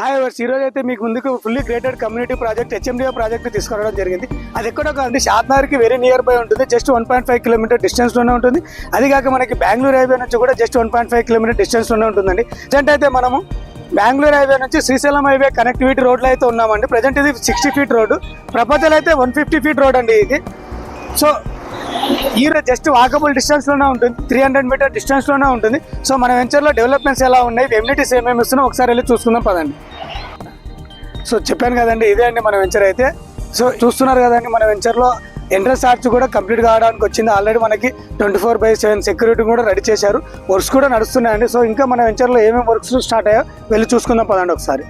ఈ రోజు అయితే మీకు ముందుకు fully grated community project HMDO project తీసుకురావడం జరిగింది. అది ఎక్కడో కాదు, షాద్నగర్కి వెరీ నియర్ బై ఉంటుంది. జస్ట్ 1.5 కిలోమీటర్ డిస్టెన్స్లోనే ఉంటుంది. అది కాక మనకి బెంగళూరు హైవే నుంచి కూడా జస్ట్ 1.5 కిలోమీటర్ డిస్టెన్స్లోనే ఉంటుందండి. ప్రజెంట్ అయితే మనము బెంగళూరు హైవే నుంచి శ్రీశైలం హైవే కనెక్టివిటీ రోడ్లో అయితే ఉన్నామండి. ప్రజెంట్ ఇది 60 ఫీట్ రోడ్డు, ప్రపోజల్ అయితే 150 ఫీట్ రోడ్ అండి ఇది. సో ఈ జస్ట్ వాకబుల్ డిస్టెన్స్లోనే ఉంటుంది, 300 మీటర్ డిస్టెన్స్లోనే ఉంటుంది. సో మన వెంచర్లో డెవలప్మెంట్స్ ఎలా ఉన్నాయి, ఎమ్యూనిటీస్ ఏమేమి ఇస్తున్నాం ఒకసారి వెళ్ళి చూసుకుందాం పదండి. సో చెప్పాను కదండి, ఇదే అండి మన వెంచర్ అయితే. సో చూస్తున్నారు కదండి, మన వెంచర్లో ఎంట్రన్స్ ఆర్చ్ కూడా కంప్లీట్ కావడానికి వచ్చింది. ఆల్రెడీ మనకి 24/7 సెక్యూరిటీ కూడా రెడీ చేశారు. వర్క్స్ కూడా నడుస్తున్నాయండి. సో ఇంకా మన వెంచర్లో ఏమేమి వర్క్స్ స్టార్ట్ అయ్యో వెళ్ళి చూసుకుందాం పదండి ఒకసారి.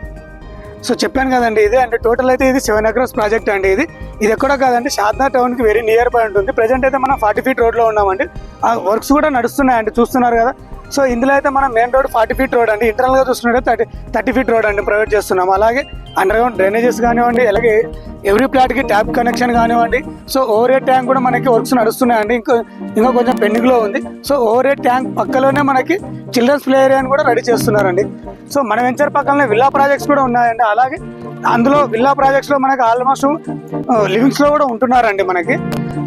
సో చెప్పాను కదండి, ఇదే అంటే టోటల్ అయితే ఇది 7 ఎకర్స్ ప్రాజెక్ట్ అండి. ఇది ఎక్కడో కాదండి, షాద్నగర్ టౌన్కి వెరీ నియర్ బై ఉంటుంది. ప్రజెంట్ అయితే మనం 40 ఫీట్ రోడ్లో ఉన్నామండి. ఆ వర్క్స్ కూడా నడుస్తున్నాయండి, చూస్తున్నారు కదా. సో ఇందులో అయితే మనం మెయిన్ రోడ్ 40 ఫీట్ రోడ్ అండి. ఇంటర్నల్గా చూసుకున్నట్టు 30 ఫీట్ రోడ్ అండి ప్రొవైడ్ చేస్తున్నాం. అలాగే అండర్ గ్రౌండ్ డ్రైనేజెస్ కానివ్వండి, అలాగే ఎవ్రీ ప్లాట్కి ట్యాప్ కనెక్షన్ కానివ్వండి. సో ఓవర్ హెడ్ ట్యాంక్ కూడా మనకి వర్క్స్ నడుస్తున్నాయండి. ఇంకా కొంచెం పెండింగ్లో ఉంది. సో ఓవర్ హెడ్ ట్యాంక్ పక్కలోనే మనకి చిల్డ్రన్స్ ప్లే ఏరియాని కూడా రెడీ చేస్తున్నారండి. సో మన వెంచర్ పక్కనే విల్లా ప్రాజెక్ట్స్ కూడా ఉన్నాయండి. అలాగే అందులో విల్లా ప్రాజెక్ట్స్లో మనకి ఆల్మోస్ట్ లివింగ్స్లో కూడా ఉంటున్నారండి మనకి.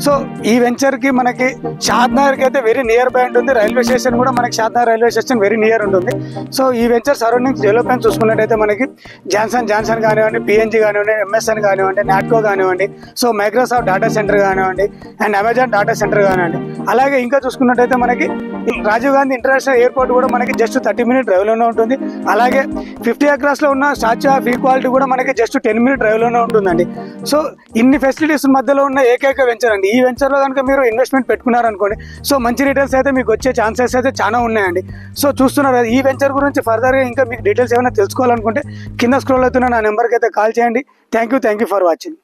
సో ఈ వెంచర్కి మనకి షాద్నగర్కి అయితే వెరీ నియర్ బై ఉంటుంది. రైల్వే స్టేషన్ కూడా మనకి Shadnagar railway station very near ఉంటుంది. సో ఈ వెంచర్ సరౌండింగ్స్ డెవలప్మెంట్ చూసుకున్నట్టయితే మనకి జాన్సన్ కానివ్వండి, PNG కానివ్వండి, MSN కానివ్వండి, నాట్కో కానివ్వండి, సో మైక్రోసాఫ్ట్ డేటా సెంటర్ కానివ్వండి, అండ్ అమెజాన్ డేటా సెంటర్ కానివ్వండి. అలాగే ఇంకా చూసుకున్నట్టయితే మనకి రాజీవ్ గాంధీ ఇంటర్నేషనల్ ఎయిర్పోర్ట్ కూడా మనకి జస్ట్ 30 మినిట్ డ్రైవ్లోనే ఉంటుంది. అలాగే 50 ఎకరాస్లో ఉన్న స్టాచ్యూ ఆఫ్ ఈక్వాలిటీ కూడా మనకి జస్ట్ 10 మినిట్ డ్రైవ్లోనే ఉంటుందండి. సో ఇన్ని ఫెసిలిటీస్ మధ్యలో ఉన్న ఏకైక వెంచర్ అండి. ఈ వెంచర్లో కనుక మీరు ఇన్వెస్ట్మెంట్ పెట్టుకున్నారనుకోండి, సో మంచి రిటర్న్స్ అయితే మీకు వచ్చే ఛాన్సెస్ అయితే చాలా ఉన్నాయండి. సో చూస్తున్నారు ఈ వెంచర్ గురించి ఫర్దర్గా ఇంకా మీకు డీటెయిల్స్ ఏమైనా తెలుసుకోవాలనుకుంటే కింద స్క్రోల్ అవుతున్న నా నెంబర్కి అయితే కాల్ చేయండి. Thank you for watching.